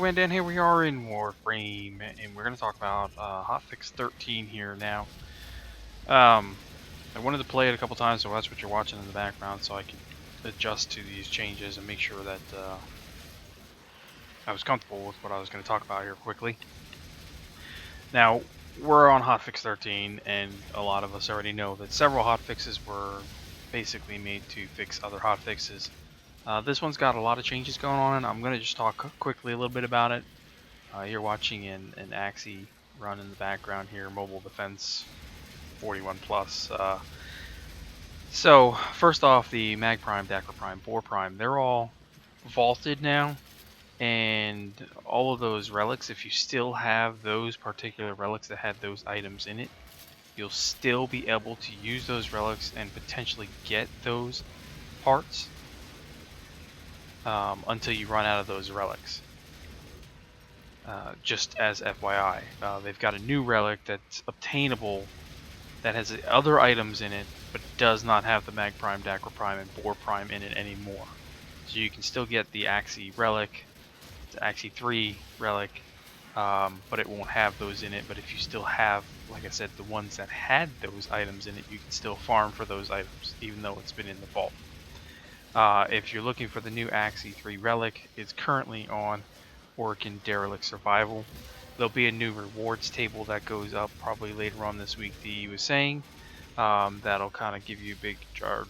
and Dan, here we are in Warframe, and we're going to talk about Hotfix 13 here now. I wanted to play it a couple times, so that's what you're watching in the background, so I can adjust to these changes and make sure that I was comfortable with what I was going to talk about here quickly. Now, we're on Hotfix 13, and a lot of us already know that several hotfixes were basically made to fix other hotfixes. This one's got a lot of changes going on, and I'm going to just talk quickly a little bit about it. You're watching an Axie run in the background here, Mobile Defense 41 plus. So first off, the Mag Prime, Dacre Prime, Boar Prime, they're all vaulted now, and all of those relics, if you still have those particular relics that had those items in it, you'll still be able to use those relics and potentially get those parts until you run out of those relics. Just as FYI, they've got a new relic that's obtainable that has other items in it, but does not have the Mag Prime, Dacre Prime, and Boar Prime in it anymore. So you can still get the Axie relic, the Axie 3 relic, but it won't have those in it. But if you still have, like I said, the ones that had those items in it, you can still farm for those items, even though it's been in the vault. If you're looking for the new Axie 3 relic, it's currently on Orkin Derelict Survival. There'll be a new rewards table that goes up probably later on this week, he was saying. That'll kind of give you a big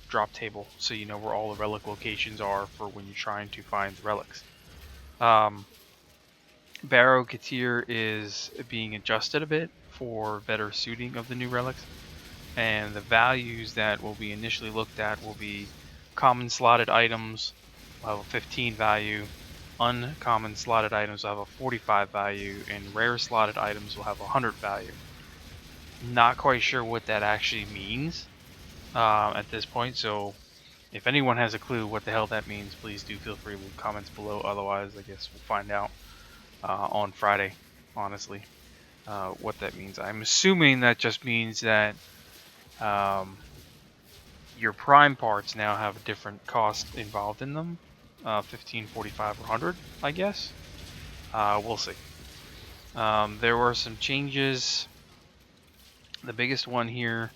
drop table so you know where all the relic locations are for when you're trying to find the relics. Barrow Katir is being adjusted a bit for better suiting of the new relics, and the values that will be initially looked at will be common slotted items will have a 15 value, uncommon slotted items will have a 45 value, and rare slotted items will have a 100 value. Not quite sure what that actually means at this point, so if anyone has a clue what the hell that means, please do feel free to leave comments below. Otherwise, I guess we'll find out on Friday, honestly, what that means. I'm assuming that just means that your prime parts now have a different cost involved in them, 15, 45, or 100, I guess. We'll see. There were some changes. The biggest one here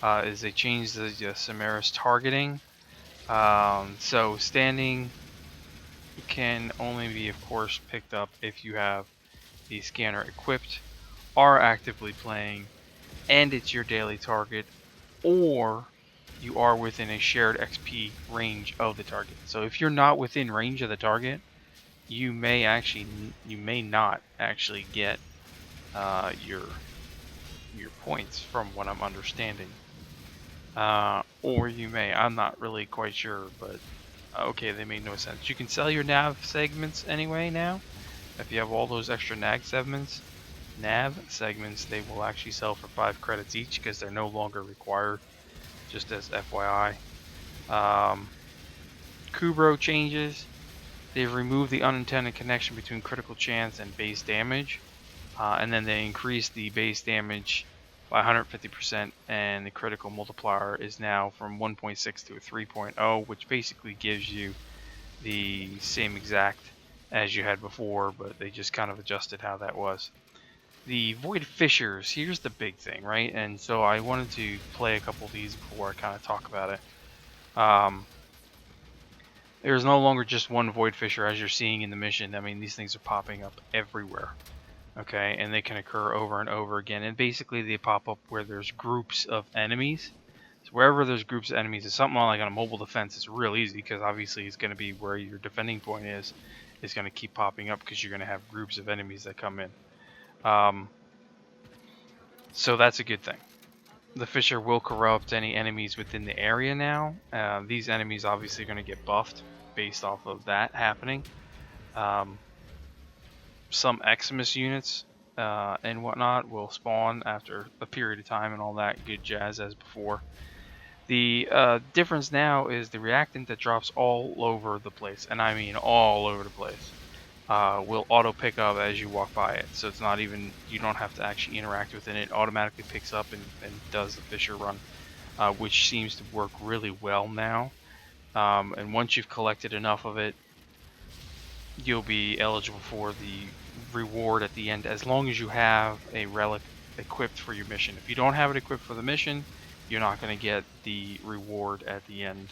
is they changed the Samaris targeting. So standing can only be, of course, picked up if you have the scanner equipped, are actively playing, and it's your daily target, or you are within a shared XP range of the target. So if you're not within range of the target, you may not actually get your points, from what I'm understanding. Or you may. I'm not really quite sure, but okay, they made no sense. You can sell your nav segments anyway now. If you have all those extra nav segments, they will actually sell for 5 credits each because they're no longer required. Just as FYI. Kubro changes. They've removed the unintended connection between critical chance and base damage. And then they increased the base damage by 150%, and the critical multiplier is now from 1.6 to a 3.0, which basically gives you the same exact as you had before, but they just kind of adjusted how that was. The Void Fissures, here's the big thing, right? And so I wanted to play a couple of these before I kind of talk about it. There's no longer just one Void Fissure as you're seeing in the mission. I mean, these things are popping up everywhere. Okay, and they can occur over and over again. And basically they pop up where there's groups of enemies. So wherever there's groups of enemies, it's something like on a mobile defense. It's real easy because obviously it's going to be where your defending point is. It's going to keep popping up because you're going to have groups of enemies that come in. So that's a good thing. The Fissure will corrupt any enemies within the area now. These enemies obviously are going to get buffed based off of that happening. Some Eximus units and whatnot will spawn after a period of time and all that good jazz as before. The difference now is the reactant that drops all over the place, and I mean all over the place, will auto pick up as you walk by it. So it's not even, you don't have to actually interact with it. It automatically picks up and does the Fissure run, which seems to work really well now. And once you've collected enough of it, you'll be eligible for the reward at the end as long as you have a relic equipped for your mission. If you don't have it equipped for the mission, you're not going to get the reward at the end.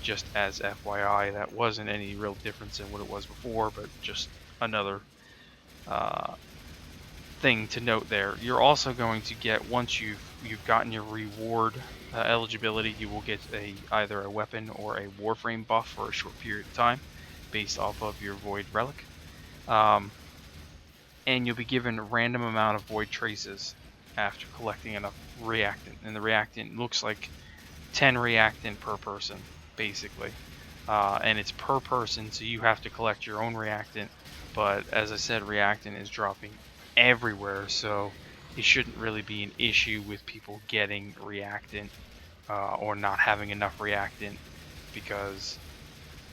Just as FYI, that wasn't any real difference in what it was before, but just another thing to note there. You're also going to get, once you've gotten your reward eligibility, you will get either a weapon or a Warframe buff for a short period of time based off of your Void Relic. And you'll be given a random amount of Void Traces after collecting enough reactant. And the reactant looks like 10 reactant per person, basically. And it's per person, so you have to collect your own reactant. But as I said, reactant is dropping everywhere, so it shouldn't really be an issue with people getting reactant or not having enough reactant, because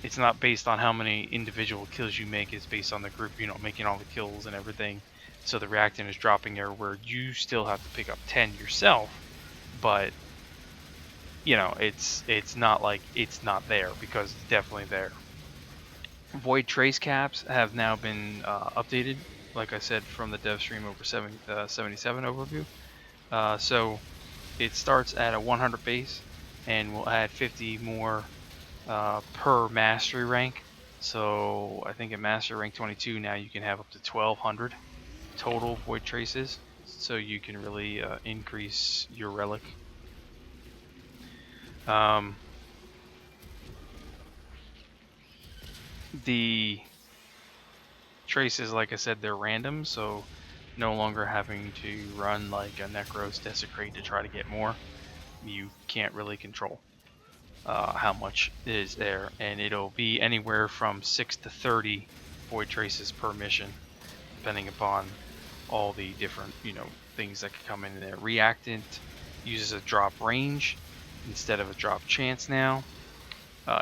it's not based on how many individual kills you make, it's based on the group, making all the kills and everything. So the reactant is dropping everywhere. You still have to pick up 10 yourself, but it's not like it's not there, because it's definitely there. Void trace caps have now been updated, like I said, from the dev stream over 77 overview. So it starts at a 100 base, and we'll add 50 more per mastery rank. So I think at mastery rank 22 now you can have up to 1200 total void traces, so you can really increase your relic. The traces, like I said, they're random, so no longer having to run like a Necros Desecrate to try to get more. You can't really control how much is there, and it'll be anywhere from 6 to 30 void traces per mission, depending upon all the different things that could come in there. Reactant uses a drop range instead of a drop chance now.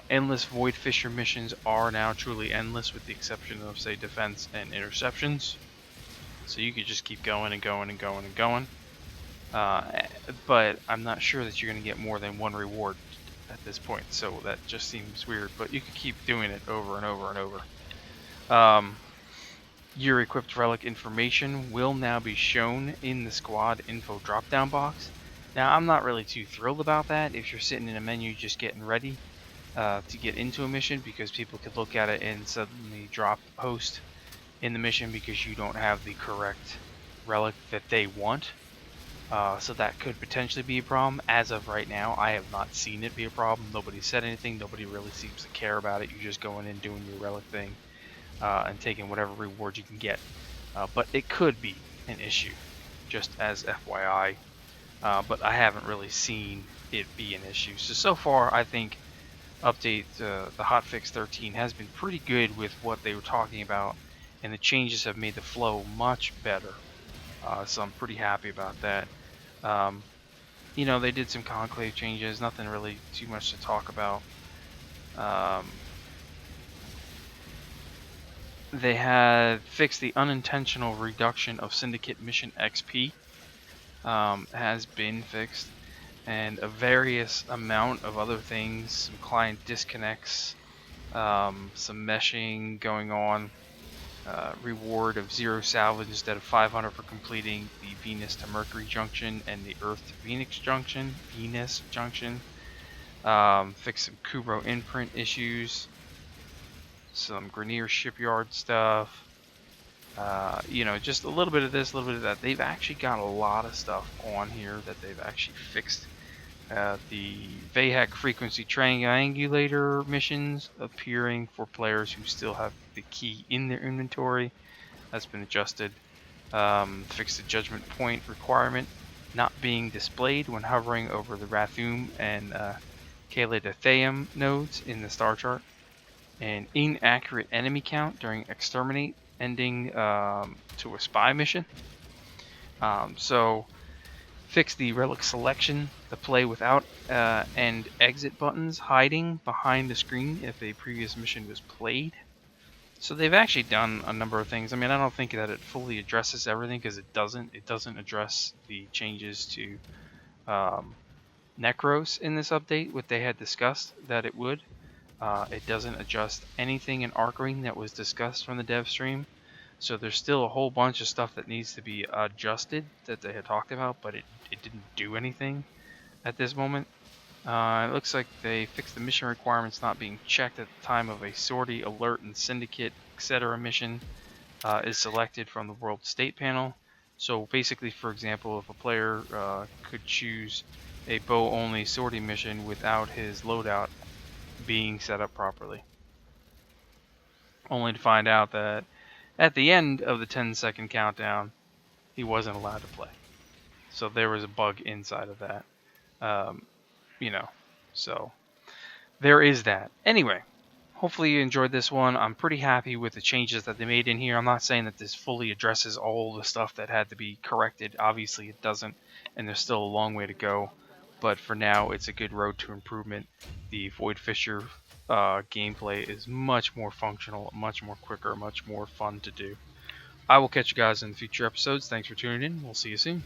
Endless Void Fissure missions are now truly endless, with the exception of, say, defense and interceptions. So you could just keep going and going and going and going. But I'm not sure that you're going to get more than one reward at this point, so that just seems weird. But you could keep doing it over and over and over. Your equipped relic information will now be shown in the squad info drop-down box. Now, I'm not really too thrilled about that if you're sitting in a menu just getting ready to get into a mission, because people could look at it and suddenly drop host in the mission because you don't have the correct relic that they want. So that could potentially be a problem. As of right now, I have not seen it be a problem. Nobody said anything. Nobody really seems to care about it. You're just going in, doing your relic thing, and taking whatever reward you can get. But it could be an issue, just as FYI. But I haven't really seen it be an issue. So far, I think update the Hotfix 13 has been pretty good with what they were talking about, and the changes have made the flow much better. So I'm pretty happy about that. They did some conclave changes, nothing really too much to talk about. They had fixed the unintentional reduction of Syndicate mission XP. Has been fixed, and a various amount of other things, some client disconnects, some meshing going on, reward of 0 salvage instead of 500 for completing the Venus to Mercury junction and the Earth to Venus junction. Fix some Kubro imprint issues, some Grenier shipyard stuff. Just a little bit of this, a little bit of that. They've actually got a lot of stuff on here that they've actually fixed. The Vahak frequency triangulator missions appearing for players who still have the key in their inventory. That's been adjusted. Fixed the judgment point requirement not being displayed when hovering over the Rathum and Kaledatheum nodes in the star chart. An inaccurate enemy count during exterminate, ending to a spy mission. So fix the relic selection, the play without and exit buttons hiding behind the screen if a previous mission was played. So they've actually done a number of things. I mean, I don't think that it fully addresses everything, because it doesn't. It doesn't address the changes to Necros in this update, what they had discussed that it would. It doesn't adjust anything in Arc Ring that was discussed from the dev stream. So there's still a whole bunch of stuff that needs to be adjusted that they had talked about, but it didn't do anything at this moment. It looks like they fixed the mission requirements not being checked at the time of a sortie, alert, and syndicate, etc. mission is selected from the world state panel. So basically, for example, if a player could choose a bow-only sortie mission without his loadout being set up properly, only to find out that at the end of the 10-second countdown, he wasn't allowed to play. So there was a bug inside of that. So there is that. Anyway, hopefully you enjoyed this one. I'm pretty happy with the changes that they made in here. I'm not saying that this fully addresses all the stuff that had to be corrected. Obviously it doesn't, and there's still a long way to go. But for now, it's a good road to improvement. The Void Fissure gameplay is much more functional, much more quicker, much more fun to do. I will catch you guys in future episodes. Thanks for tuning in. We'll see you soon.